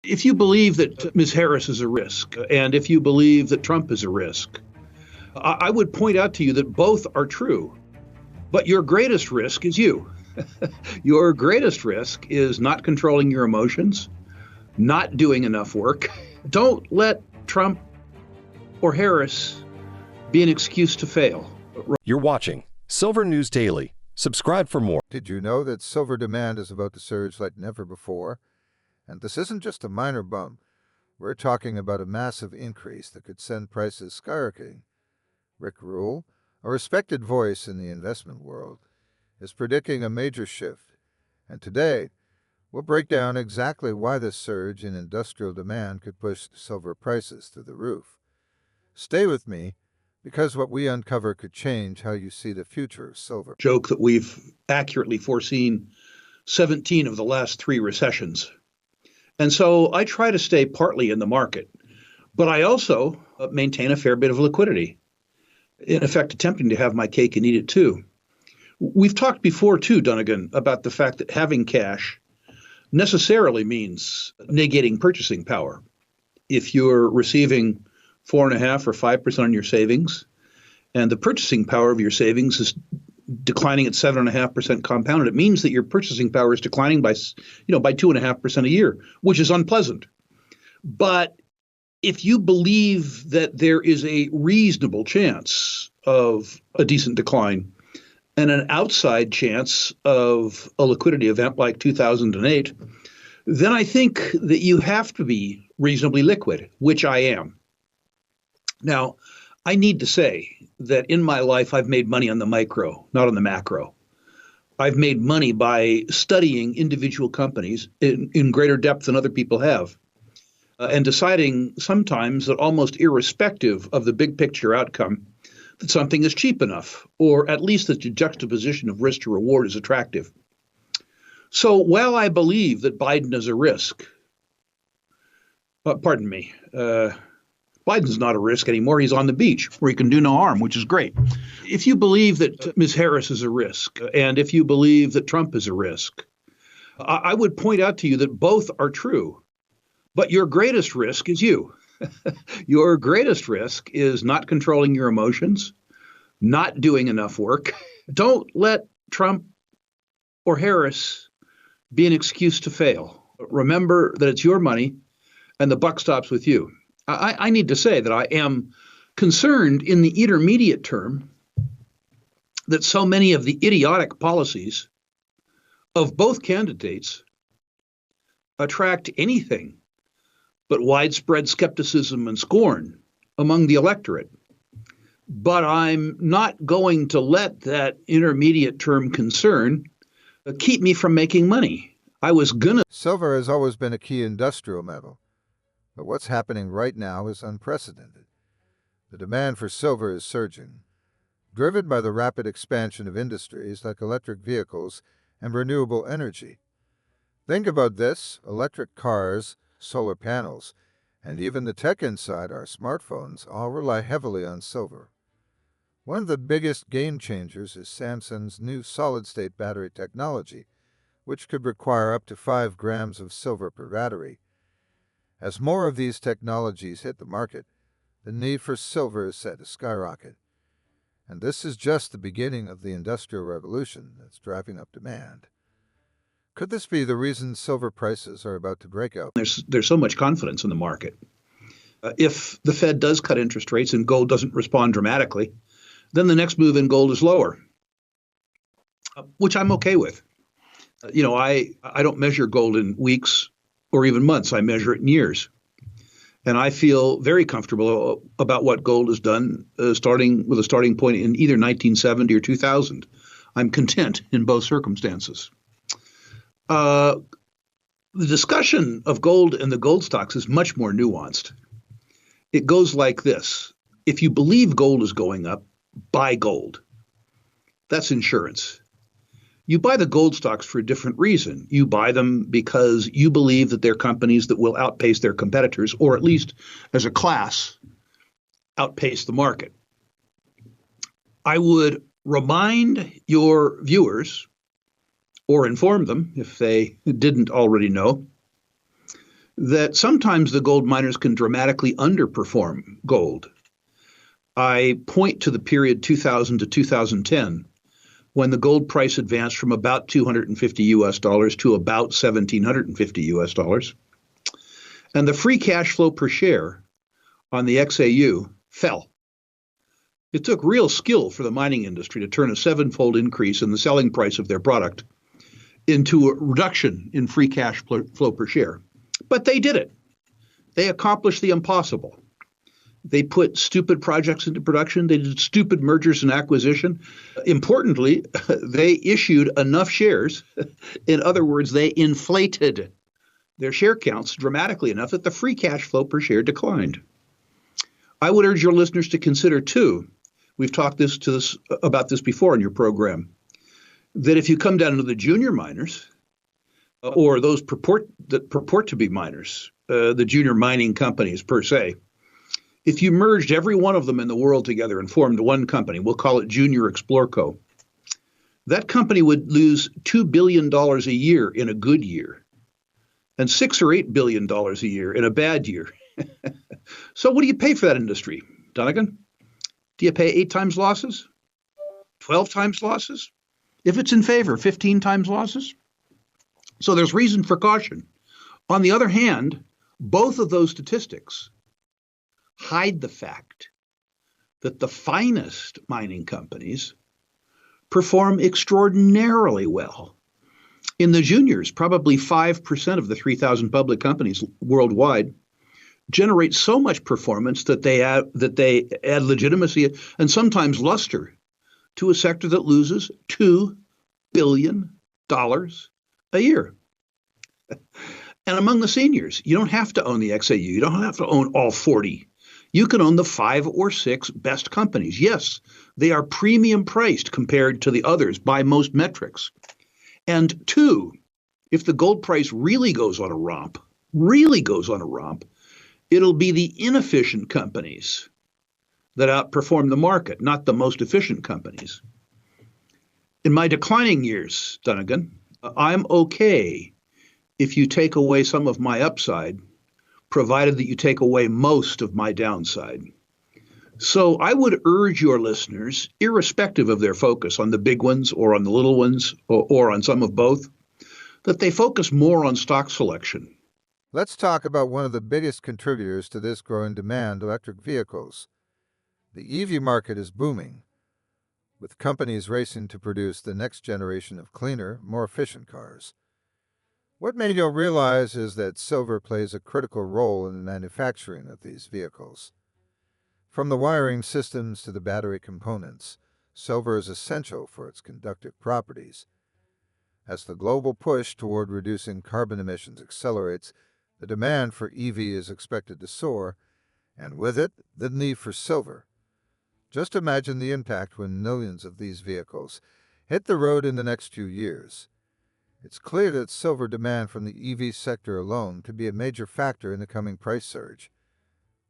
If you believe that Ms. Harris is a risk, and if you believe that Trump is a risk, I would point out to you that both are true. But your greatest risk is you. Your greatest risk is not controlling your emotions, not doing enough work. Don't let Trump or Harris be an excuse to fail. You're watching Silver News Daily. Subscribe for more. Did you know that silver demand is about to surge like never before? And this isn't just a minor bump. We're talking about a massive increase that could send prices skyrocketing. Rick Rule, a respected voice in the investment world, is predicting a major shift. And today, we'll break down exactly why this surge in industrial demand could push silver prices through the roof. Stay with me, because what we uncover could change how you see the future of silver. Joke that we've accurately foreseen 17 of the last 3 recessions. And so I try to stay partly in the market, but I also maintain a fair bit of liquidity, in effect attempting to have my cake and eat it too. We've talked before too, Dunnigan, about the fact that having cash necessarily means negating purchasing power. If you're receiving 4.5% or 5% on your savings, and the purchasing power of your savings is declining at 7.5% compounded, it means that your purchasing power is declining by 2.5% a year, which is unpleasant. But if you believe that there is a reasonable chance of a decent decline and an outside chance of a liquidity event like 2008, then I think that you have to be reasonably liquid, which I am. Now, I need to say that in my life, I've made money on the micro, not on the macro. I've made money by studying individual companies in greater depth than other people have, and deciding sometimes that almost irrespective of the big picture outcome, that something is cheap enough, or at least that the juxtaposition of risk to reward is attractive. So while I believe that Biden is a risk, Biden's not a risk anymore. He's on the beach where he can do no harm, which is great. If you believe that Ms. Harris is a risk, and if you believe that Trump is a risk, I would point out to you that both are true. But your greatest risk is you. Your greatest risk is not controlling your emotions, not doing enough work. Don't let Trump or Harris be an excuse to fail. Remember that it's your money and the buck stops with you. I need to say that I am concerned in the intermediate term that so many of the idiotic policies of both candidates attract anything but widespread skepticism and scorn among the electorate. But I'm not going to let that intermediate term concern keep me from making money. Silver has always been a key industrial metal. But what's happening right now is unprecedented. The demand for silver is surging, driven by the rapid expansion of industries like electric vehicles and renewable energy. Think about this: electric cars, solar panels, and even the tech inside our smartphones all rely heavily on silver. One of the biggest game changers is Samsung's new solid-state battery technology, which could require up to 5 grams of silver per battery. As more of these technologies hit the market, the need for silver is set to skyrocket. And this is just the beginning of the Industrial Revolution that's driving up demand. Could this be the reason silver prices are about to break out? There's so much confidence in the market. If the Fed does cut interest rates and gold doesn't respond dramatically, then the next move in gold is lower, which I'm okay with. I don't measure gold in weeks or even months. I measure it in years. And I feel very comfortable about what gold has done, starting with a starting point in either 1970 or 2000. I'm content in both circumstances. The discussion of gold and the gold stocks is much more nuanced. It goes like this. If you believe gold is going up, buy gold. That's insurance. You buy the gold stocks for a different reason. You buy them because you believe that they're companies that will outpace their competitors, or at least as a class, outpace the market. I would remind your viewers, or inform them if they didn't already know, that sometimes the gold miners can dramatically underperform gold. I point to the period 2000 to 2010, when the gold price advanced from about $250 to about $1,750. And the free cash flow per share on the XAU fell. It took real skill for the mining industry to turn a sevenfold increase in the selling price of their product into a reduction in free cash flow per share. But they did it. They accomplished the impossible. They put stupid projects into production. They did stupid mergers and acquisition. Importantly, they issued enough shares. In other words, they inflated their share counts dramatically enough that the free cash flow per share declined. I would urge your listeners to consider, too, we've talked about this before in your program, that if you come down to the junior miners, or those that purport to be miners, the junior mining companies per se, if you merged every one of them in the world together and formed one company, we'll call it Junior Explorco, that company would lose $2 billion a year in a good year and $6 or $8 billion a year in a bad year. So what do you pay for that industry, Dunnigan? Do you pay 8 times losses? 12 times losses? If it's in favor, 15 times losses? So there's reason for caution. On the other hand, both of those statistics hide the fact that the finest mining companies perform extraordinarily well. In the juniors, probably 5% of the 3,000 public companies worldwide generate so much performance that they add legitimacy and sometimes luster to a sector that loses $2 billion a year. And among the seniors, you don't have to own the XAU. You don't have to own all 40. You can own the 5 or 6 best companies. Yes, they are premium priced compared to the others by most metrics. And 2, if the gold price really goes on a romp, it'll be the inefficient companies that outperform the market, not the most efficient companies. In my declining years, Dunnigan, I'm okay if you take away some of my upside, provided that you take away most of my downside. So I would urge your listeners, irrespective of their focus on the big ones or on the little ones or on some of both, that they focus more on stock selection. Let's talk about one of the biggest contributors to this growing demand, electric vehicles. The EV market is booming, with companies racing to produce the next generation of cleaner, more efficient cars. What many don't realize is that silver plays a critical role in the manufacturing of these vehicles. From the wiring systems to the battery components, silver is essential for its conductive properties. As the global push toward reducing carbon emissions accelerates, the demand for EV is expected to soar, and with it, the need for silver. Just imagine the impact when millions of these vehicles hit the road in the next few years. It's clear that silver demand from the EV sector alone could be a major factor in the coming price surge.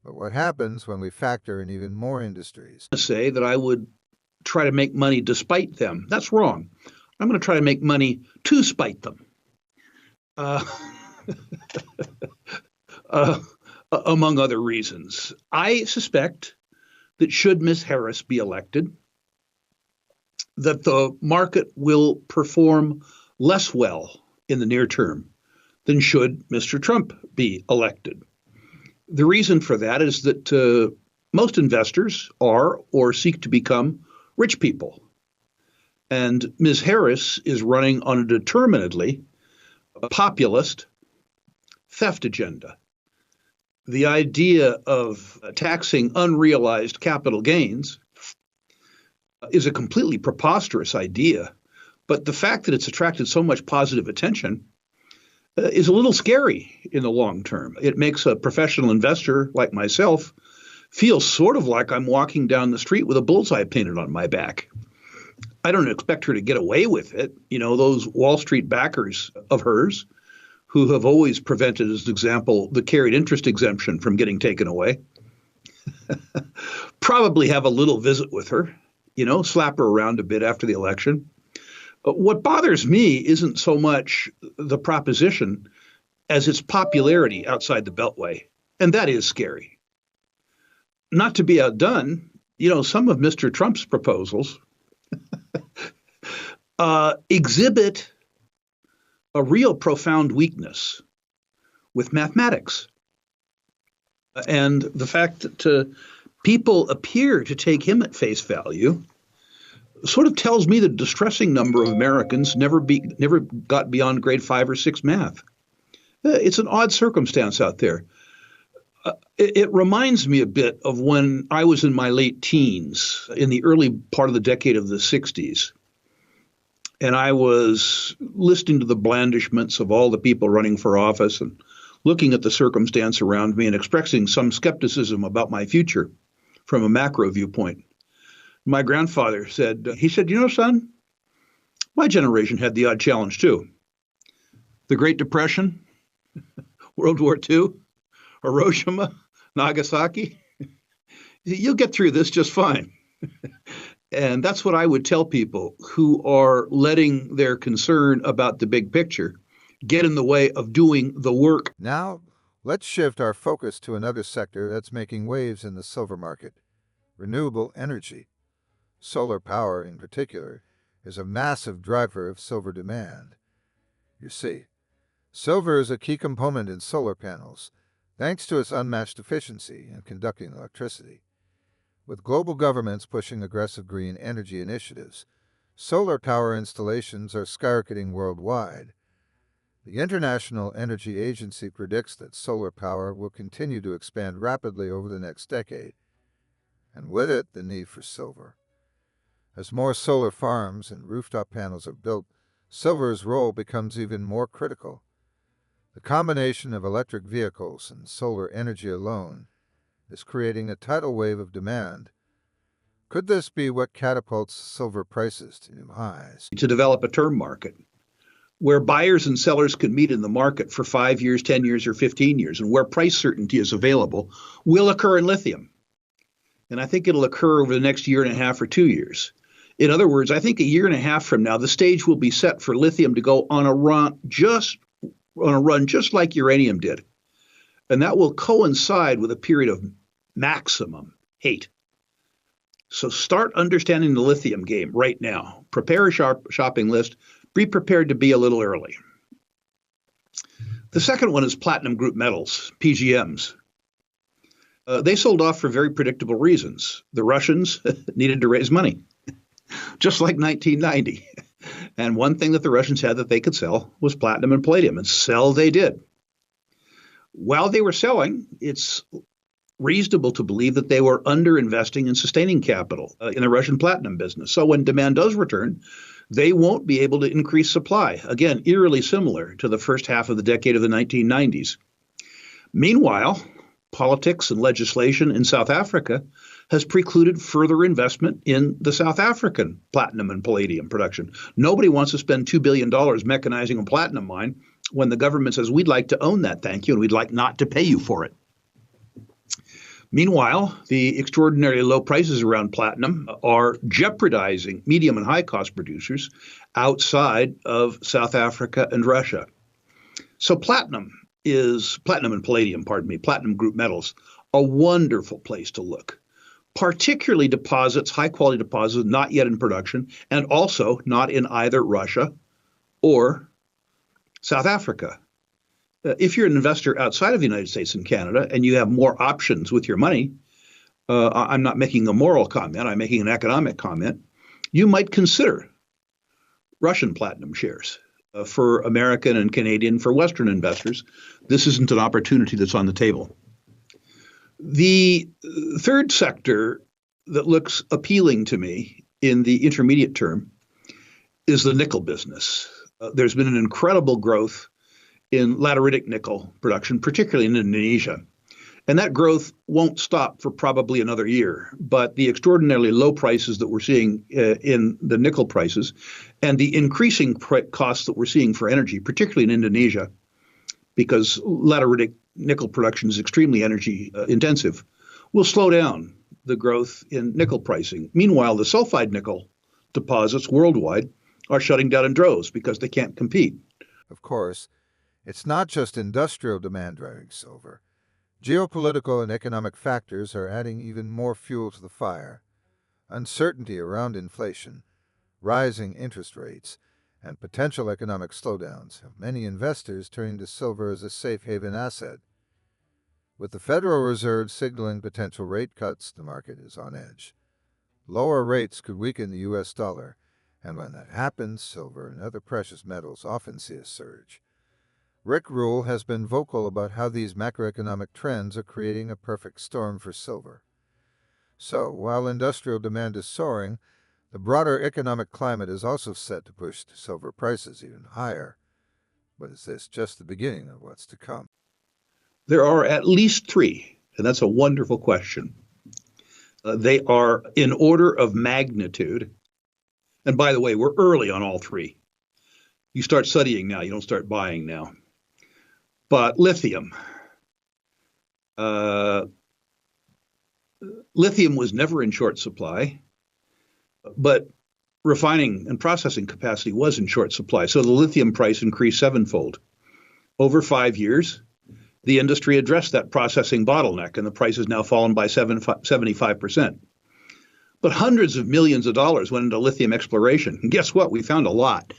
But what happens when we factor in even more industries? Say that I would try to make money despite them. That's wrong. I'm going to try to make money to spite them. Among other reasons. I suspect that should Ms. Harris be elected, that the market will perform less well in the near term than should Mr. Trump be elected. The reason for that is that most investors are or seek to become rich people. And Ms. Harris is running on a determinedly populist theft agenda. The idea of taxing unrealized capital gains is a completely preposterous idea. But the fact that it's attracted so much positive attention is a little scary in the long term. It makes a professional investor like myself feel sort of like I'm walking down the street with a bullseye painted on my back. I don't expect her to get away with it. You know, those Wall Street backers of hers who have always prevented, as an example, the carried interest exemption from getting taken away, probably have a little visit with her, slap her around a bit after the election. What bothers me isn't so much the proposition as its popularity outside the Beltway. And that is scary. Not to be outdone, some of Mr. Trump's proposals exhibit a real profound weakness with mathematics. And the fact that people appear to take him at face value sort of tells me that a distressing number of Americans never got beyond grade 5 or 6 math. It's an odd circumstance out there. It reminds me a bit of when I was in my late teens, in the early part of the decade of the 60s. And I was listening to the blandishments of all the people running for office and looking at the circumstance around me and expressing some skepticism about my future from a macro viewpoint. My grandfather said, son, my generation had the odd challenge too. The Great Depression, World War II, Hiroshima, Nagasaki. You'll get through this just fine. And that's what I would tell people who are letting their concern about the big picture get in the way of doing the work. Now, let's shift our focus to another sector that's making waves in the silver market: renewable energy. Solar power, in particular, is a massive driver of silver demand. You see, silver is a key component in solar panels, thanks to its unmatched efficiency in conducting electricity. With global governments pushing aggressive green energy initiatives, solar power installations are skyrocketing worldwide. The International Energy Agency predicts that solar power will continue to expand rapidly over the next decade, and with it, the need for silver. As more solar farms and rooftop panels are built, silver's role becomes even more critical. The combination of electric vehicles and solar energy alone is creating a tidal wave of demand. Could this be what catapults silver prices to new highs? To develop a term market where buyers and sellers can meet in the market for 5 years, 10 years, or 15 years, and where price certainty is available, will occur in lithium. And I think it'll occur over the next year and a half or 2 years. In other words, I think a year and a half from now, the stage will be set for lithium to go on a run just like uranium did. And that will coincide with a period of maximum hate. So start understanding the lithium game right now. Prepare a shopping list. Be prepared to be a little early. The second one is platinum group metals, PGMs. They sold off for very predictable reasons. The Russians needed to raise money, just like 1990. And one thing that the Russians had that they could sell was platinum and palladium, and sell they did. While they were selling, it's reasonable to believe that they were underinvesting in sustaining capital in the Russian platinum business. So when demand does return, they won't be able to increase supply. Again, eerily similar to the first half of the decade of the 1990s. Meanwhile, politics and legislation in South Africa has precluded further investment in the South African platinum and palladium production. Nobody wants to spend $2 billion mechanizing a platinum mine when the government says, we'd like to own that, thank you, and we'd like not to pay you for it. Meanwhile, the extraordinarily low prices around platinum are jeopardizing medium and high cost producers outside of South Africa and Russia. So platinum and palladium, platinum group metals, a wonderful place to look. Particularly deposits, high quality deposits, not yet in production, and also not in either Russia or South Africa. If you're an investor outside of the United States and Canada and you have more options with your money, I'm not making a moral comment, I'm making an economic comment, you might consider Russian platinum shares. For American and Canadian, for Western investors, this isn't an opportunity that's on the table. The third sector that looks appealing to me in the intermediate term is the nickel business. There's been an incredible growth in lateritic nickel production, particularly in Indonesia. And that growth won't stop for probably another year. But the extraordinarily low prices that we're seeing in the nickel prices and the increasing costs that we're seeing for energy, particularly in Indonesia, because lateritic nickel production is extremely energy intensive, will slow down the growth in nickel pricing. Meanwhile, the sulfide nickel deposits worldwide are shutting down in droves because they can't compete. Of course, It's not just industrial demand driving silver. Geopolitical and economic factors are adding even more fuel to the fire. Uncertainty around inflation, rising interest rates, and potential economic slowdowns have many investors turning to silver as a safe haven asset. With the Federal Reserve signaling potential rate cuts, the market is on edge. Lower rates could weaken the U.S. dollar, and when that happens, silver and other precious metals often see a surge. Rick Rule has been vocal about how these macroeconomic trends are creating a perfect storm for silver. So, while industrial demand is soaring, the broader economic climate is also set to push silver prices even higher. But is this just the beginning of what's to come? There are at least three, and that's a wonderful question. They are in order of magnitude. And by the way, we're early on all three. You start studying now, you don't start buying now. But lithium. Lithium was never in short supply, but refining and processing capacity was in short supply. So the lithium price increased sevenfold. Over 5 years, the industry addressed that processing bottleneck, and the price has now fallen by 75%. But hundreds of millions of dollars went into lithium exploration. And guess what? We found a lot.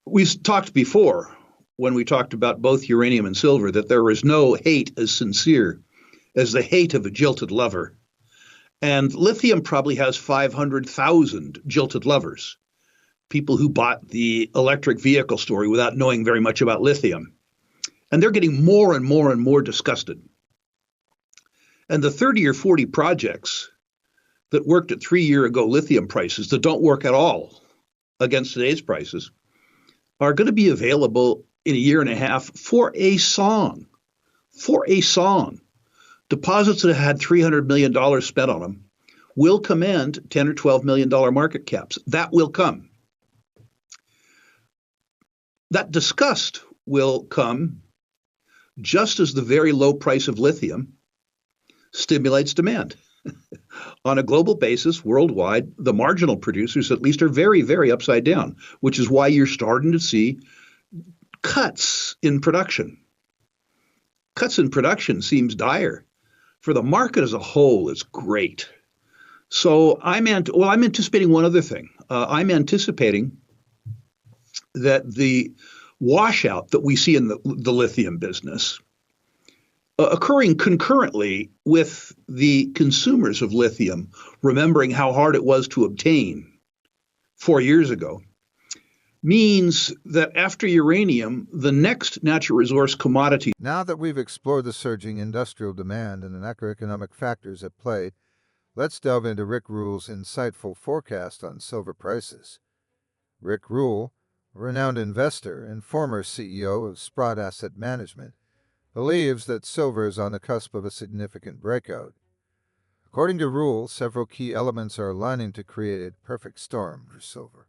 We talked before, when we talked about both uranium and silver, that there is no hate as sincere as the hate of a jilted lover. And lithium probably has 500,000 jilted lovers, people who bought the electric vehicle story without knowing very much about lithium. And they're getting more and more and more disgusted. And the 30 or 40 projects that worked at 3 year ago lithium prices that don't work at all against today's prices are going to be available in a year and a half for a song. For a song. Deposits that had $300 million spent on them will command $10 or $12 million market caps. That will come. That disgust will come just as the very low price of lithium stimulates demand. On a global basis, worldwide, the marginal producers at least are very, very upside down, which is why you're starting to see cuts in production. Cuts in production seems dire. For the market as a whole, it's great. So I'm anticipating one other thing. I'm anticipating that the washout that we see in the lithium business, occurring concurrently with the consumers of lithium remembering how hard it was to obtain 4 years ago, means that after uranium, the next natural resource commodity. Now that we've explored the surging industrial demand and the macroeconomic factors at play, let's delve into Rick Rule's insightful forecast on silver prices. Rick Rule, a renowned investor and former CEO of Sprott Asset Management, believes that silver is on the cusp of a significant breakout. According to Rule, several key elements are aligning to create a perfect storm for silver.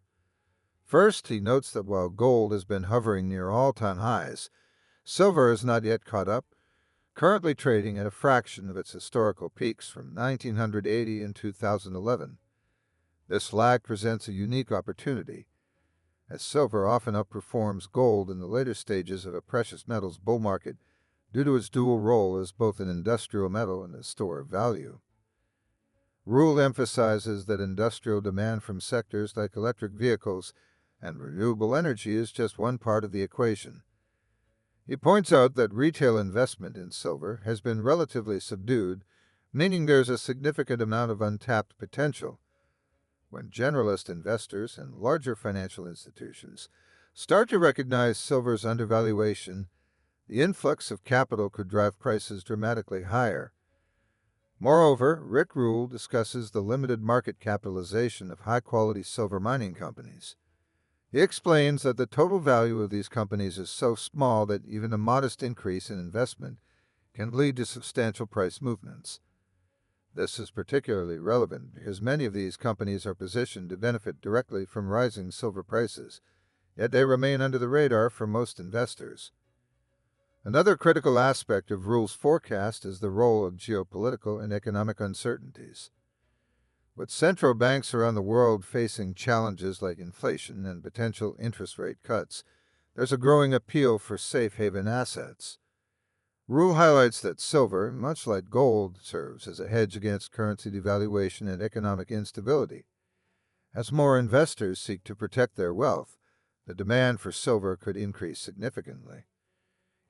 First, he notes that while gold has been hovering near all-time highs, silver has not yet caught up, currently trading at a fraction of its historical peaks from 1980 and 2011. This lag presents a unique opportunity, as silver often outperforms gold in the later stages of a precious metals bull market due to its dual role as both an industrial metal and a store of value. Rule emphasizes that industrial demand from sectors like electric vehicles and renewable energy is just one part of the equation. He points out that retail investment in silver has been relatively subdued, meaning there's a significant amount of untapped potential. When generalist investors and larger financial institutions start to recognize silver's undervaluation, the influx of capital could drive prices dramatically higher. Moreover, Rick Rule discusses the limited market capitalization of high-quality silver mining companies. He explains that the total value of these companies is so small that even a modest increase in investment can lead to substantial price movements. This is particularly relevant because many of these companies are positioned to benefit directly from rising silver prices, yet they remain under the radar for most investors. Another critical aspect of Rule's forecast is the role of geopolitical and economic uncertainties. With central banks around the world facing challenges like inflation and potential interest rate cuts, there's a growing appeal for safe haven assets. Rule highlights that silver, much like gold, serves as a hedge against currency devaluation and economic instability. As more investors seek to protect their wealth, the demand for silver could increase significantly.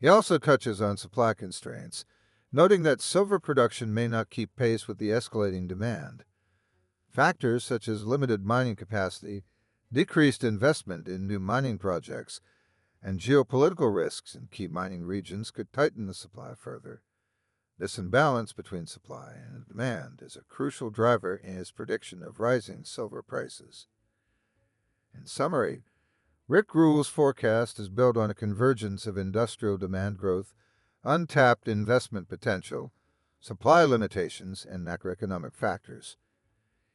He also touches on supply constraints, noting that silver production may not keep pace with the escalating demand. Factors such as limited mining capacity, decreased investment in new mining projects, and geopolitical risks in key mining regions could tighten the supply further. This imbalance between supply and demand is a crucial driver in his prediction of rising silver prices. In summary, Rick Rule's forecast is built on a convergence of industrial demand growth, untapped investment potential, supply limitations, and macroeconomic factors.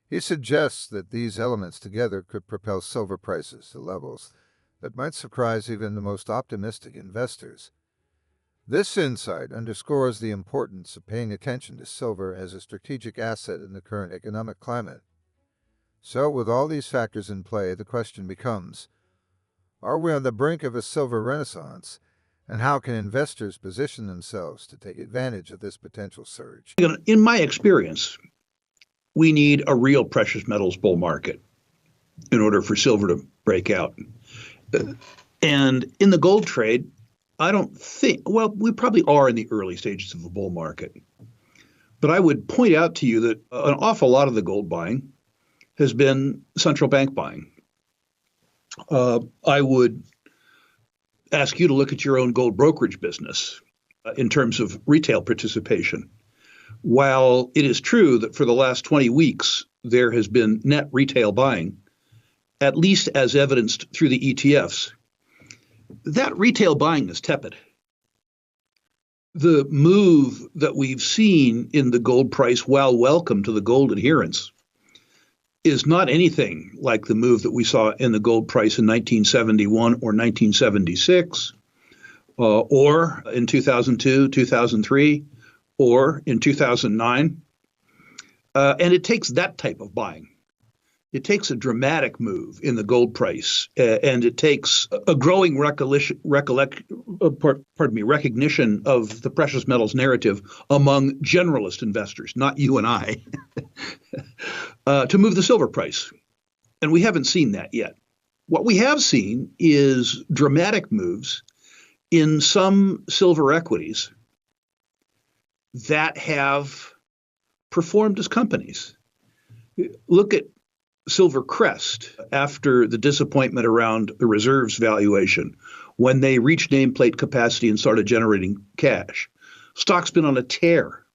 He suggests that these elements together could propel silver prices to levels that might surprise even the most optimistic investors. This insight underscores the importance of paying attention to silver as a strategic asset in the current economic climate. So, with all these factors in play, the question becomes, are we on the brink of a silver renaissance, and how can investors position themselves to take advantage of this potential surge? In my experience, we need a real precious metals bull market in order for silver to break out. And in the gold trade, I don't think, well, we probably are in the early stages of a bull market. But I would point out to you that an awful lot of the gold buying has been central bank buying. I would ask you to look at your own gold brokerage business in terms of retail participation. While it is true that for the last 20 weeks, there has been net retail buying, at least as evidenced through the ETFs, that retail buying is tepid. The move that we've seen in the gold price, while welcome to the gold adherents, is not anything like the move that we saw in the gold price in 1971 or 1976, or in 2002, 2003, or in 2009. And it takes that type of buying. It takes a dramatic move in the gold price, and it takes a growing recognition of the precious metals narrative among generalist investors, not you and I, to move the silver price. And we haven't seen that yet. What we have seen is dramatic moves in some silver equities that have performed as companies. Look at Silver Crest after the disappointment around the reserves valuation when they reached nameplate capacity and started generating cash. Stock's been on a tear.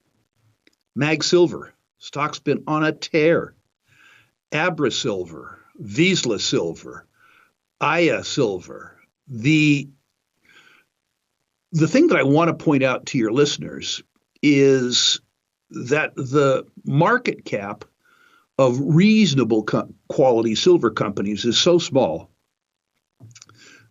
Mag Silver, stock's been on a tear. Abra Silver, Vizsla Silver, Aya Silver. The thing that I want to point out to your listeners is that the market cap of reasonable quality silver companies is so small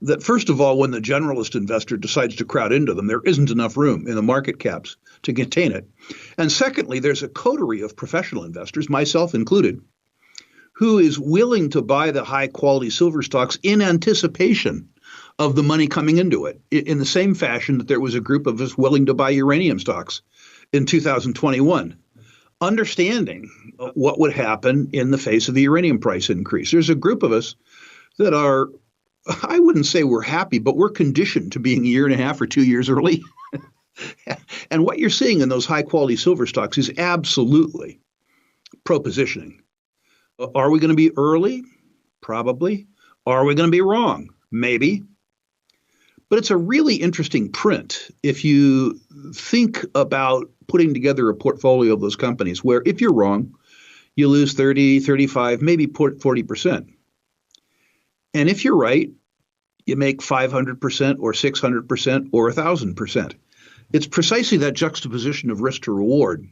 that, first of all, when the generalist investor decides to crowd into them, there isn't enough room in the market caps to contain it. And secondly, there's a coterie of professional investors, myself included, who is willing to buy the high quality silver stocks in anticipation of the money coming into it, in the same fashion that there was a group of us willing to buy uranium stocks in 2021. Understanding what would happen in the face of the uranium price increase. There's a group of us that are, I wouldn't say we're happy, but we're conditioned to being a year and a half or 2 years early. And what you're seeing in those high quality silver stocks is absolutely pro-positioning. Are we going to be early? Probably. Are we going to be wrong? Maybe. But it's a really interesting print if you think about putting together a portfolio of those companies where if you're wrong, you lose 30, 35, maybe 40%. And if you're right, you make 500% or 600% or 1,000%. It's precisely that juxtaposition of risk to reward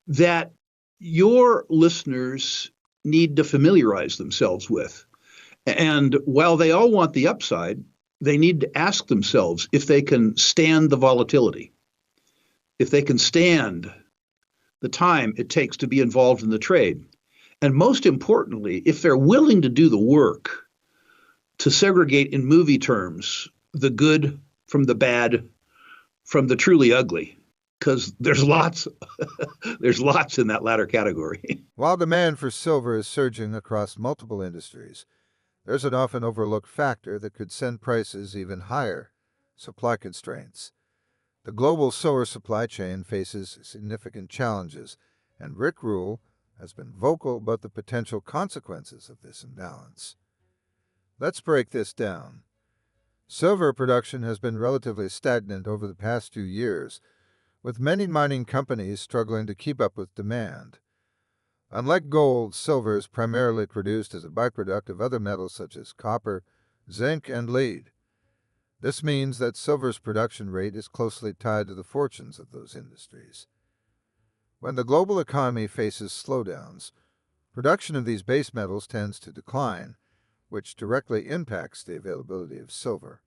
that your listeners need to familiarize themselves with. And while they all want the upside, they need to ask themselves if they can stand the volatility, if they can stand the time it takes to be involved in the trade. And most importantly, if they're willing to do the work to segregate in movie terms the good from the bad, from the truly ugly, because there's lots, there's lots in that latter category. While demand for silver is surging across multiple industries, there's an often overlooked factor that could send prices even higher: supply constraints. The global silver supply chain faces significant challenges, and Rick Rule has been vocal about the potential consequences of this imbalance. Let's break this down. Silver production has been relatively stagnant over the past 2 years, with many mining companies struggling to keep up with demand. Unlike gold, silver is primarily produced as a byproduct of other metals such as copper, zinc, and lead. This means that silver's production rate is closely tied to the fortunes of those industries. When the global economy faces slowdowns, production of these base metals tends to decline, which directly impacts the availability of silver.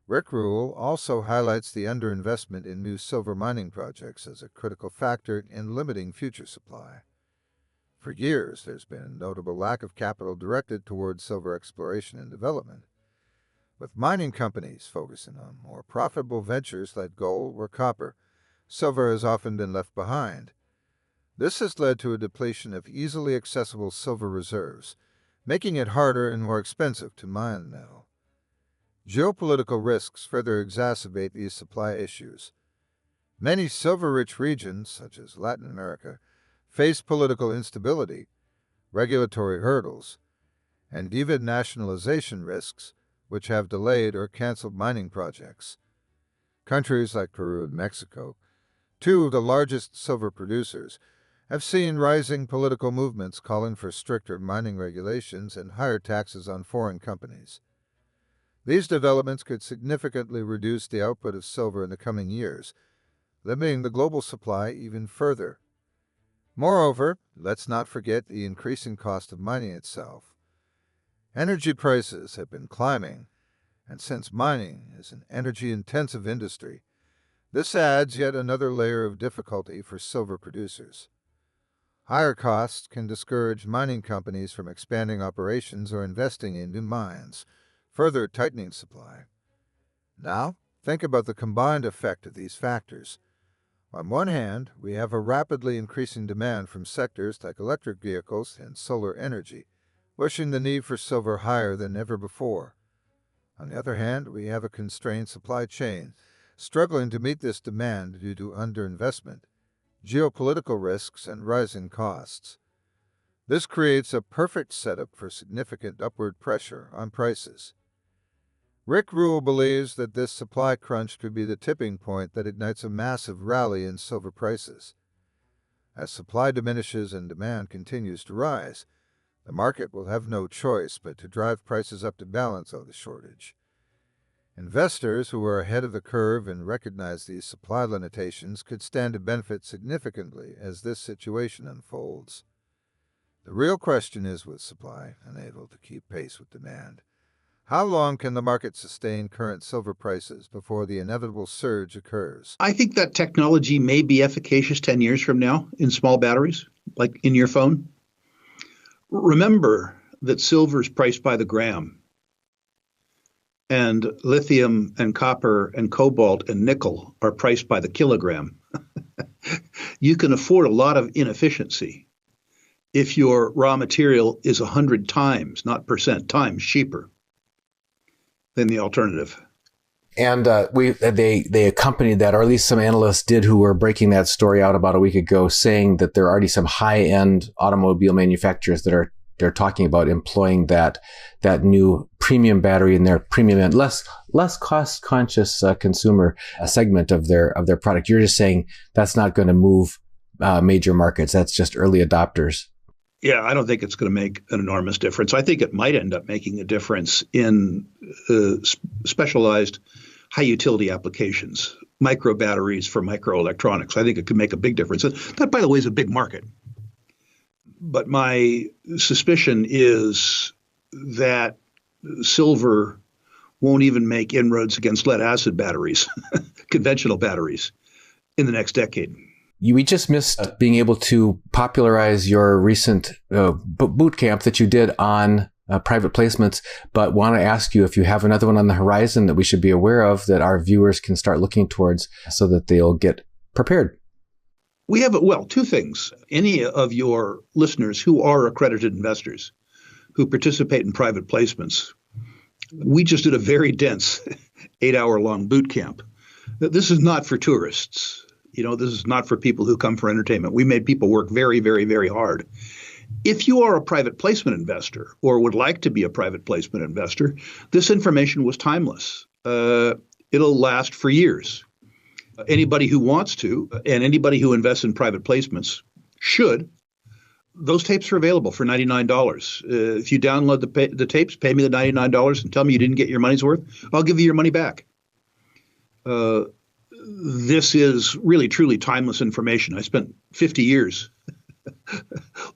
Rick Rule also highlights the underinvestment in new silver mining projects as a critical factor in limiting future supply. For years, there's been a notable lack of capital directed towards silver exploration and development, with mining companies focusing on more profitable ventures like gold or copper. Silver has often been left behind. This has led to a depletion of easily accessible silver reserves, making it harder and more expensive to mine the metal. Geopolitical risks further exacerbate these supply issues. Many silver-rich regions, such as Latin America, face political instability, regulatory hurdles, and even nationalization risks, which have delayed or canceled mining projects. Countries like Peru and Mexico, two of the largest silver producers, have seen rising political movements calling for stricter mining regulations and higher taxes on foreign companies. These developments could significantly reduce the output of silver in the coming years, limiting the global supply even further. Moreover, let's not forget the increasing cost of mining itself. Energy prices have been climbing, and since mining is an energy-intensive industry, this adds yet another layer of difficulty for silver producers. Higher costs can discourage mining companies from expanding operations or investing in new mines, further tightening supply. Now, think about the combined effect of these factors. On one hand, we have a rapidly increasing demand from sectors like electric vehicles and solar energy, pushing the need for silver higher than ever before. On the other hand, we have a constrained supply chain, struggling to meet this demand due to underinvestment, geopolitical risks, and rising costs. This creates a perfect setup for significant upward pressure on prices. Rick Rule believes that this supply crunch could be the tipping point that ignites a massive rally in silver prices. As supply diminishes and demand continues to rise, the market will have no choice but to drive prices up to balance out the shortage. Investors who are ahead of the curve and recognize these supply limitations could stand to benefit significantly as this situation unfolds. The real question is, with supply unable to keep pace with demand, how long can the market sustain current silver prices before the inevitable surge occurs? I think that technology may be efficacious 10 years from now in small batteries, like in your phone. Remember that silver is priced by the gram, and lithium and copper and cobalt and nickel are priced by the kilogram. You can afford a lot of inefficiency if your raw material is 100 times, not percent, times cheaper than the alternative. And they accompanied that, or at least some analysts did, who were breaking that story out about a week ago, saying that there are already some high-end automobile manufacturers that they're talking about employing that new premium battery in their premium and less cost conscious consumer segment of their product. You're just saying that's not going to move major markets. That's just early adopters. Yeah, I don't think it's going to make an enormous difference. I think it might end up making a difference in specialized high utility applications, micro batteries for microelectronics. I think it could make a big difference. That, by the way, is a big market. But my suspicion is that silver won't even make inroads against lead acid batteries, conventional batteries, in the next decade. We just missed being able to popularize your recent boot camp that you did on private placements, but want to ask you if you have another one on the horizon that we should be aware of that our viewers can start looking towards so that they'll get prepared. We have, well, two things. Any of your listeners who are accredited investors who participate in private placements, we just did a very dense 8-hour-long boot camp. This is not for tourists. This is not for people who come for entertainment. We made people work very, very, very hard. If you are a private placement investor or would like to be a private placement investor, this information was timeless. It'll last for years. Anybody who wants to and anybody who invests in private placements should. Those tapes are available for $99. If you download the tapes, pay me the $99 and tell me you didn't get your money's worth, I'll give you your money back. This is really, truly timeless information. I spent 50 years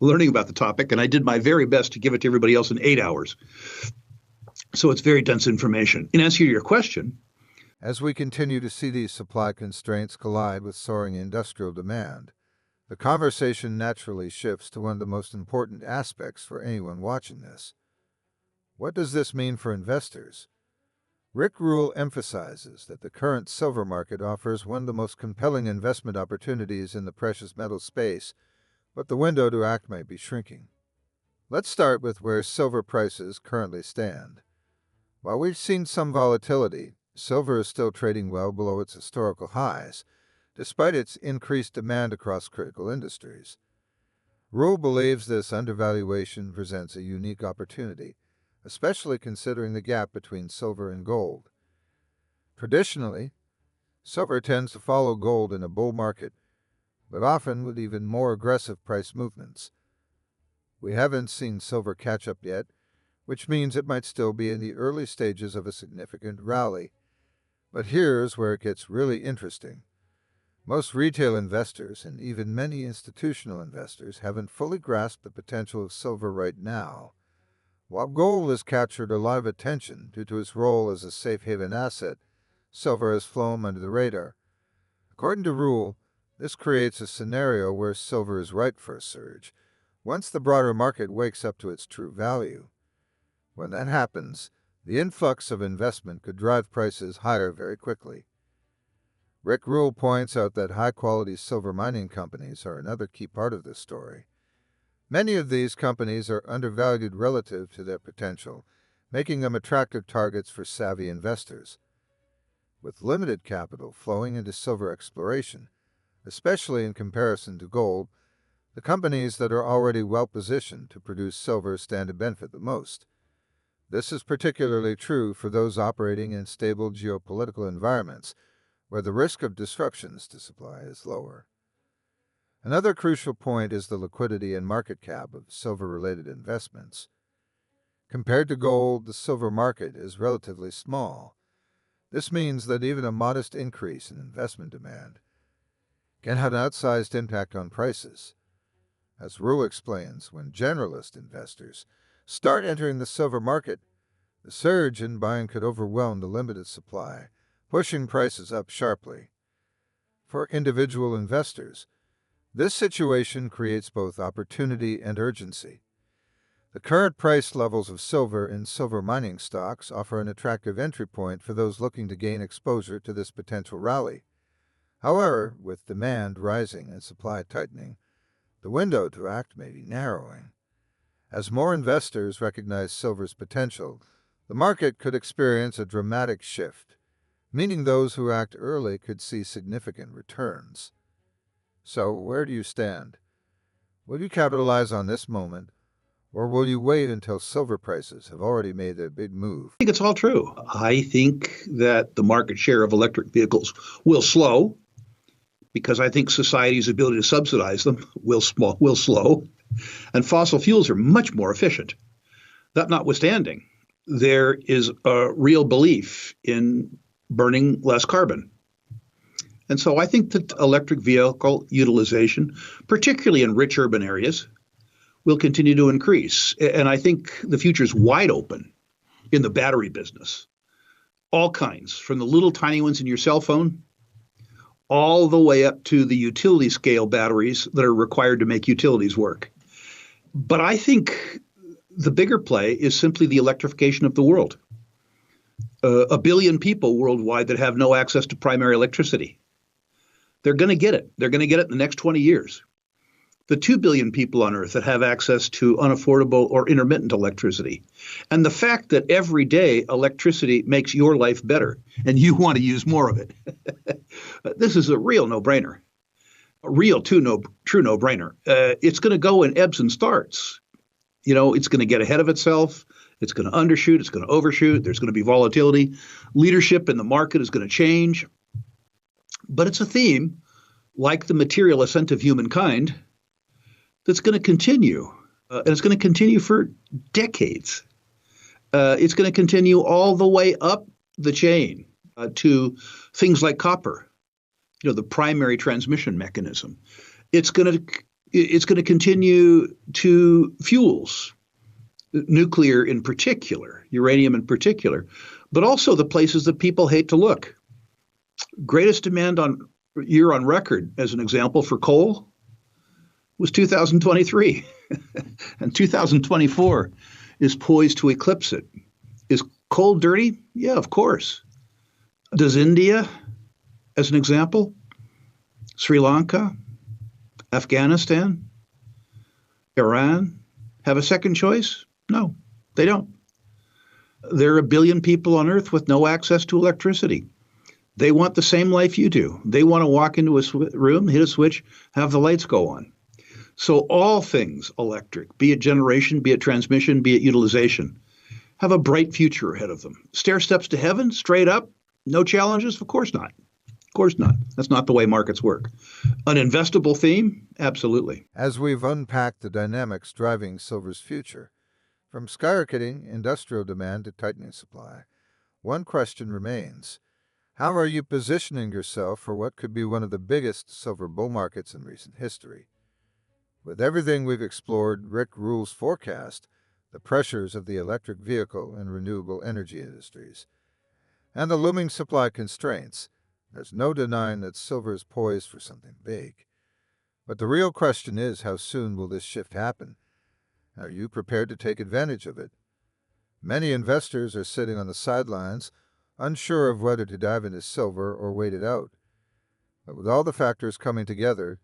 learning about the topic, and I did my very best to give it to everybody else in 8 hours. So it's very dense information. In answer to your question, as we continue to see these supply constraints collide with soaring industrial demand, the conversation naturally shifts to one of the most important aspects for anyone watching this. What does this mean for investors? Rick Rule emphasizes that the current silver market offers one of the most compelling investment opportunities in the precious metal space, but the window to act may be shrinking. Let's start with where silver prices currently stand. While we've seen some volatility, silver is still trading well below its historical highs, despite its increased demand across critical industries. Rule believes this undervaluation presents a unique opportunity, especially considering the gap between silver and gold. Traditionally, silver tends to follow gold in a bull market, but often with even more aggressive price movements. We haven't seen silver catch up yet, which means it might still be in the early stages of a significant rally. But here's where it gets really interesting. Most retail investors and even many institutional investors haven't fully grasped the potential of silver right now. While gold has captured a lot of attention due to its role as a safe haven asset, silver has flown under the radar. According to Rule, this creates a scenario where silver is ripe for a surge, once the broader market wakes up to its true value. When that happens, the influx of investment could drive prices higher very quickly. Rick Rule points out that high-quality silver mining companies are another key part of this story. Many of these companies are undervalued relative to their potential, making them attractive targets for savvy investors. With limited capital flowing into silver exploration, especially in comparison to gold, the companies that are already well-positioned to produce silver stand to benefit the most. This is particularly true for those operating in stable geopolitical environments, where the risk of disruptions to supply is lower. Another crucial point is the liquidity and market cap of silver-related investments. Compared to gold, the silver market is relatively small. This means that even a modest increase in investment demand can have an outsized impact on prices. As Rule explains, when generalist investors start entering the silver market, the surge in buying could overwhelm the limited supply, pushing prices up sharply. For individual investors, this situation creates both opportunity and urgency. The current price levels of silver in silver mining stocks offer an attractive entry point for those looking to gain exposure to this potential rally. However, with demand rising and supply tightening, the window to act may be narrowing. As more investors recognize silver's potential, the market could experience a dramatic shift, meaning those who act early could see significant returns. So, where do you stand? Will you capitalize on this moment, or will you wait until silver prices have already made their big move? I think it's all true. I think that the market share of electric vehicles will slow because I think society's ability to subsidize them will slow, and fossil fuels are much more efficient. That notwithstanding, there is a real belief in burning less carbon. And so I think that electric vehicle utilization, particularly in rich urban areas, will continue to increase. And I think the future is wide open in the battery business. All kinds, from the little tiny ones in your cell phone, all the way up to the utility scale batteries that are required to make utilities work. But I think The bigger play is simply the electrification of the world. 1 billion people worldwide that have no access to primary electricity. They're going to get it. They're going to get it in the next 20 years. The 2 billion people on Earth that have access to unaffordable or intermittent electricity. And the fact that every day electricity makes your life better and you want to use more of it. This is a real no-brainer. A real true no-brainer. It's going to go in ebbs and starts. It's going to get ahead of itself. It's going to undershoot. It's going to overshoot. There's going to be volatility. Leadership in the market is going to change. But it's a theme, like the material ascent of humankind, that's going to continue. And it's going to continue for decades. It's going to continue all the way up the chain to things like copper, the primary transmission mechanism. It's going to continue to fuels, nuclear in particular, uranium in particular, but also the places that people hate to look. Greatest demand year on record, as an example, for coal was 2023. And 2024 is poised to eclipse it. Is coal dirty? Yeah, of course. Does India, as an example, Sri Lanka, Afghanistan, Iran have a second choice? No, they don't. There are 1 billion people on Earth with no access to electricity. They want the same life you do. They want to walk into a room, hit a switch, have the lights go on. So all things electric, be it generation, be it transmission, be it utilization, have a bright future ahead of them. Stair steps to heaven, straight up, no challenges? Of course not. Of course not. That's not the way markets work. An investable theme? Absolutely. As we've unpacked the dynamics driving silver's future, from skyrocketing industrial demand to tightening supply, one question remains. How are you positioning yourself for what could be one of the biggest silver bull markets in recent history? With everything we've explored, Rick Rule's forecast, the pressures of the electric vehicle and renewable energy industries, and the looming supply constraints, there's no denying that silver is poised for something big. But the real question is, how soon will this shift happen? Are you prepared to take advantage of it? Many investors are sitting on the sidelines, unsure of whether to dive into silver or wait it out. But with all the factors coming together,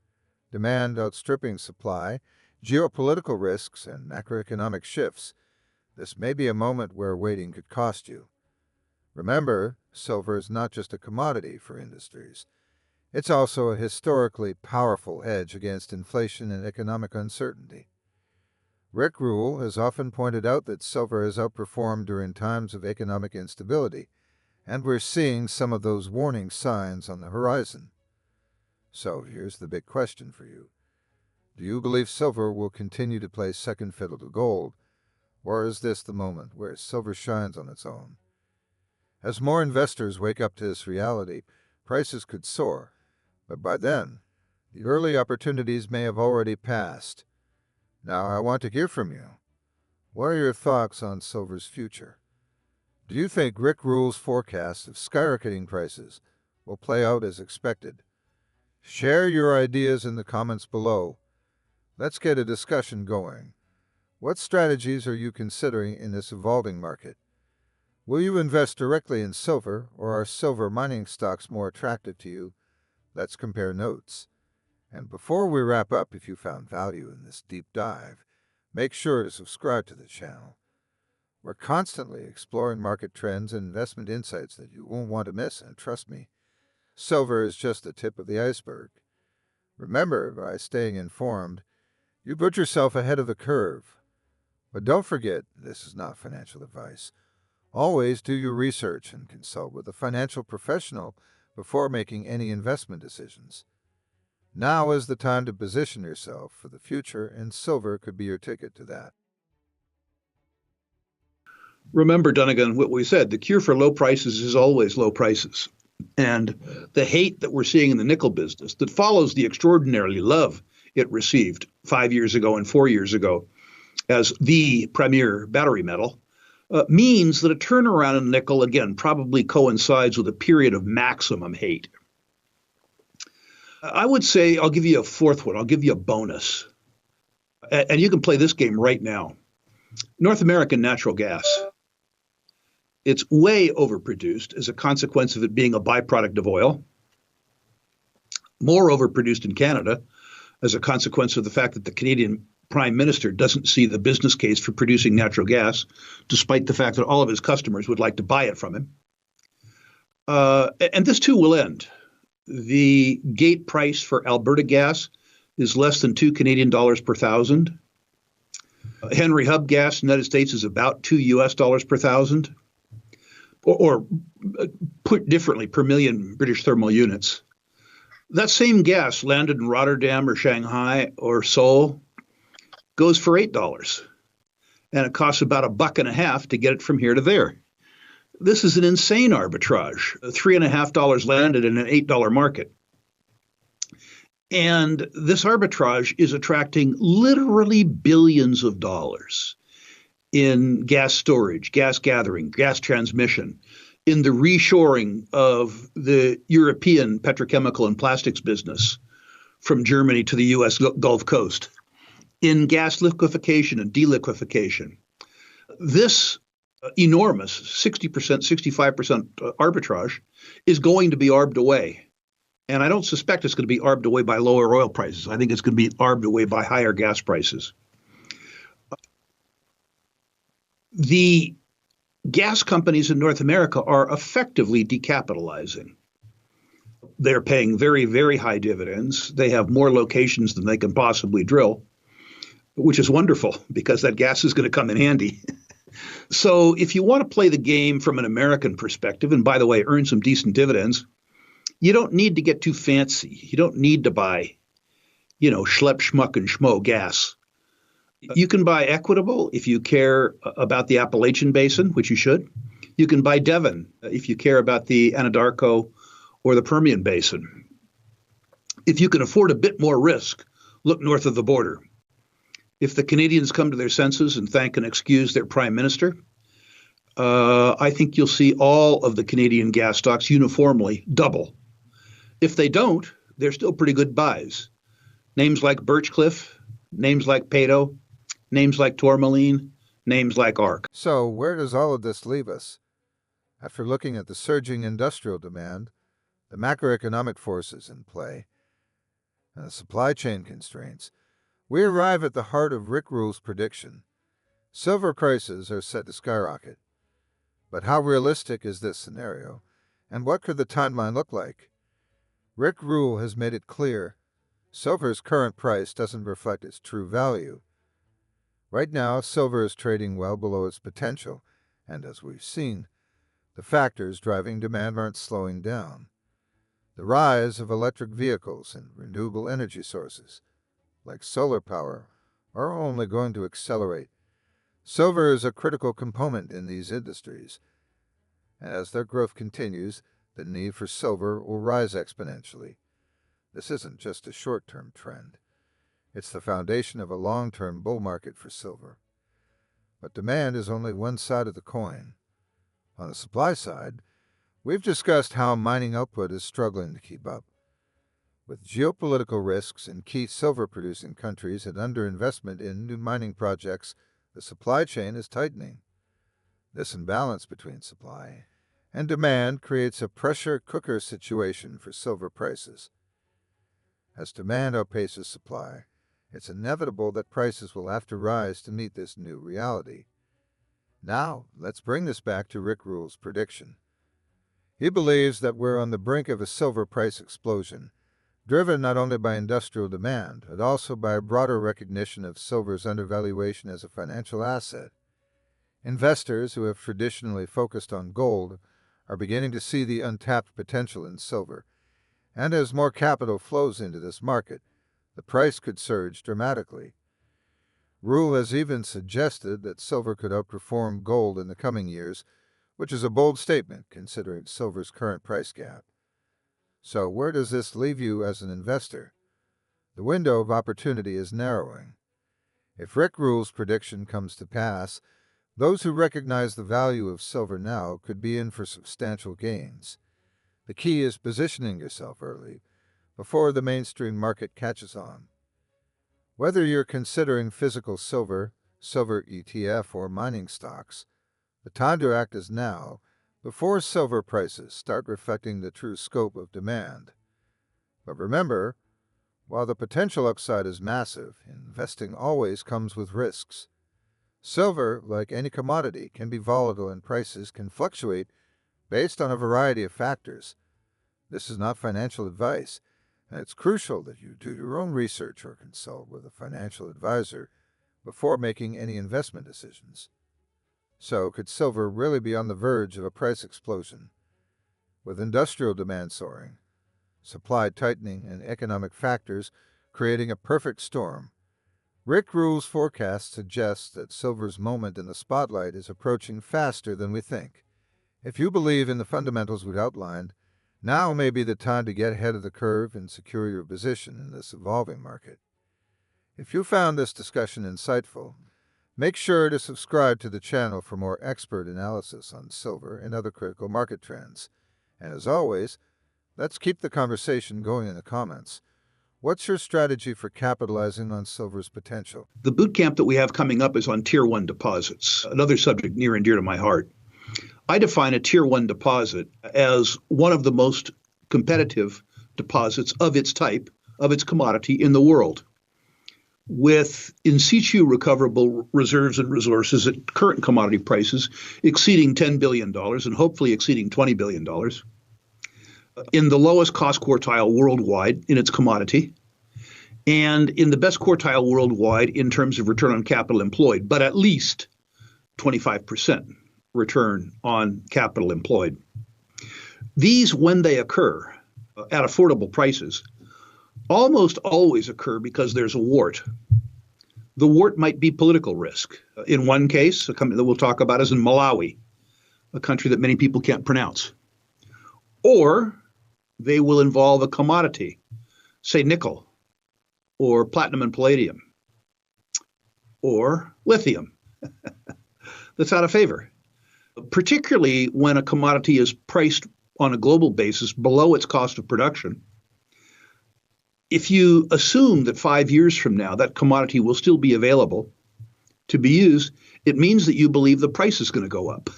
demand outstripping supply, geopolitical risks, and macroeconomic shifts, this may be a moment where waiting could cost you. Remember, silver is not just a commodity for industries. It's also a historically powerful hedge against inflation and economic uncertainty. Rick Rule has often pointed out that silver has outperformed during times of economic instability, and we're seeing some of those warning signs on the horizon. So here's the big question for you. Do you believe silver will continue to play second fiddle to gold, or is this the moment where silver shines on its own? As more investors wake up to this reality, prices could soar, but by then, the early opportunities may have already passed. Now I want to hear from you. What are your thoughts on silver's future? Do you think Rick Rule's forecast of skyrocketing prices will play out as expected? Share your ideas in the comments below. Let's get a discussion going. What strategies are you considering in this evolving market? Will you invest directly in silver, or are silver mining stocks more attractive to you? Let's compare notes. And before we wrap up, if you found value in this deep dive, make sure to subscribe to the channel. We're constantly exploring market trends and investment insights that you won't want to miss, and trust me, silver is just the tip of the iceberg. Remember, by staying informed, you put yourself ahead of the curve. But don't forget, this is not financial advice. Always do your research and consult with a financial professional before making any investment decisions. Now is the time to position yourself for the future, and silver could be your ticket to that. Remember, Dunnigan, what we said, the cure for low prices is always low prices. And the hate that we're seeing in the nickel business that follows the extraordinary love it received 5 years ago and 4 years ago as the premier battery metal means that a turnaround in nickel, again, probably coincides with a period of maximum hate. I would say I'll give you a fourth one. I'll give you a bonus. And you can play this game right now. North American natural gas. It's way overproduced as a consequence of it being a byproduct of oil, more overproduced in Canada as a consequence of the fact that the Canadian Prime Minister doesn't see the business case for producing natural gas, despite the fact that all of his customers would like to buy it from him. And this too will end. The gate price for Alberta gas is less than $2 Canadian per thousand. Henry Hub gas in the United States is about $2 per thousand, or put differently, per million British thermal units. That same gas landed in Rotterdam or Shanghai or Seoul goes for $8, and it costs about $1.50 to get it from here to there. This is an insane arbitrage. $3.50 landed in an $8 market. And this arbitrage is attracting literally billions of dollars in gas storage, gas gathering, gas transmission, in the reshoring of the European petrochemical and plastics business from Germany to the U.S. Gulf Coast, in gas liquefaction and deliquefaction. This enormous 60%, 65% arbitrage is going to be arbed away. And I don't suspect it's going to be arbed away by lower oil prices. I think it's going to be arbed away by higher gas prices. The gas companies in North America are effectively decapitalizing. They're paying very, very high dividends. They have more locations than they can possibly drill, which is wonderful because that gas is going to come in handy. So if you want to play the game from an American perspective, and by the way, earn some decent dividends, you don't need to get too fancy. You don't need to buy, schlep, schmuck, and schmo gas. You can buy Equitable if you care about the Appalachian Basin, which you should. You can buy Devon if you care about the Anadarko or the Permian Basin. If you can afford a bit more risk, look north of the border. If the Canadians come to their senses and thank and excuse their prime minister, I think you'll see all of the Canadian gas stocks uniformly double. If they don't, they're still pretty good buys. Names like Birchcliff, names like Peyto, names like Tourmaline, names like ARC. So where does all of this leave us? After looking at the surging industrial demand, the macroeconomic forces in play, and the supply chain constraints, we arrive at the heart of Rick Rule's prediction. Silver prices are set to skyrocket. But how realistic is this scenario, and what could the timeline look like? Rick Rule has made it clear silver's current price doesn't reflect its true value. Right now, silver is trading well below its potential, and as we've seen, the factors driving demand aren't slowing down. The rise of electric vehicles and renewable energy sources, like solar power, are only going to accelerate. Silver is a critical component in these industries. As their growth continues, the need for silver will rise exponentially. This isn't just a short-term trend. It's the foundation of a long-term bull market for silver. But demand is only one side of the coin. On the supply side, we've discussed how mining output is struggling to keep up. With geopolitical risks in key silver-producing countries and underinvestment in new mining projects, the supply chain is tightening. This imbalance between supply and demand creates a pressure cooker situation for silver prices. As demand outpaces supply, it's inevitable that prices will have to rise to meet this new reality. Now, let's bring this back to Rick Rule's prediction. He believes that we're on the brink of a silver price explosion, driven not only by industrial demand, but also by a broader recognition of silver's undervaluation as a financial asset. Investors who have traditionally focused on gold are beginning to see the untapped potential in silver, and as more capital flows into this market, the price could surge dramatically. Rule has even suggested that silver could outperform gold in the coming years, which is a bold statement considering silver's current price gap. So where does this leave you as an investor? The window of opportunity is narrowing. If Rick Rule's prediction comes to pass, those who recognize the value of silver now could be in for substantial gains. The key is positioning yourself early, before the mainstream market catches on. Whether you're considering physical silver, silver ETF, or mining stocks. The time to act is now, before silver prices start reflecting the true scope of demand. But remember, while the potential upside is massive, investing always comes with risks. Silver, like any commodity, can be volatile and prices can fluctuate based on a variety of factors. This is not financial advice, and it's crucial that you do your own research or consult with a financial advisor before making any investment decisions. So, could silver really be on the verge of a price explosion? With industrial demand soaring, supply tightening, and economic factors creating a perfect storm, Rick Rule's forecast suggests that silver's moment in the spotlight is approaching faster than we think. If you believe in the fundamentals we've outlined, now may be the time to get ahead of the curve and secure your position in this evolving market. If you found this discussion insightful, make sure to subscribe to the channel for more expert analysis on silver and other critical market trends. And as always, let's keep the conversation going in the comments. What's your strategy for capitalizing on silver's potential? The boot camp that we have coming up is on Tier 1 deposits, another subject near and dear to my heart. I define a Tier 1 deposit as one of the most competitive deposits of its type, of its commodity in the world, with in situ recoverable reserves and resources at current commodity prices exceeding $10 billion and hopefully exceeding $20 billion, in the lowest cost quartile worldwide in its commodity, and in the best quartile worldwide in terms of return on capital employed, but at least 25% return on capital employed. These, when they occur at affordable prices, almost always occur because there's a wart. The wart might be political risk. In one case, a country that we'll talk about is in Malawi, a country that many people can't pronounce. Or they will involve a commodity, say nickel, or platinum and palladium, or lithium, that's out of favor, particularly when a commodity is priced on a global basis below its cost of production. If you assume that 5 years from now that commodity will still be available to be used, it means that you believe the price is going to go up.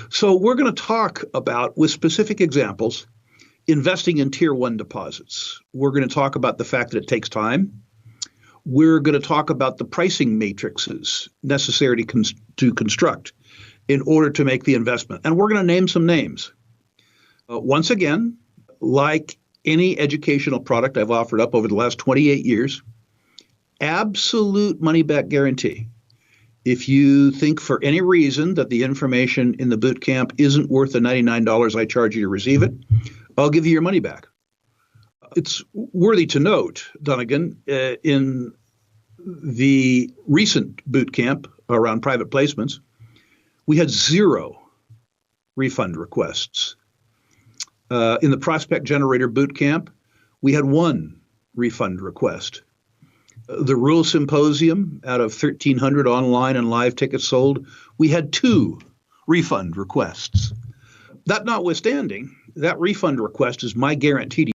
So we're going to talk about, with specific examples, investing in Tier 1 deposits. We're going to talk about the fact that it takes time. We're going to talk about the pricing matrices necessary to construct in order to make the investment. And we're going to name some names. Once again, like any educational product I've offered up over the last 28 years, absolute money-back guarantee. If you think for any reason that the information in the boot camp isn't worth the $99 I charge you to receive it, I'll give you your money back. It's worthy to note, Dunnigan, in the recent boot camp around private placements, we had 0 refund requests. In the Prospect Generator boot camp, we had 1 refund request. The Rule Symposium, out of 1,300 online and live tickets sold, we had 2 refund requests. That notwithstanding, that refund request is my guarantee to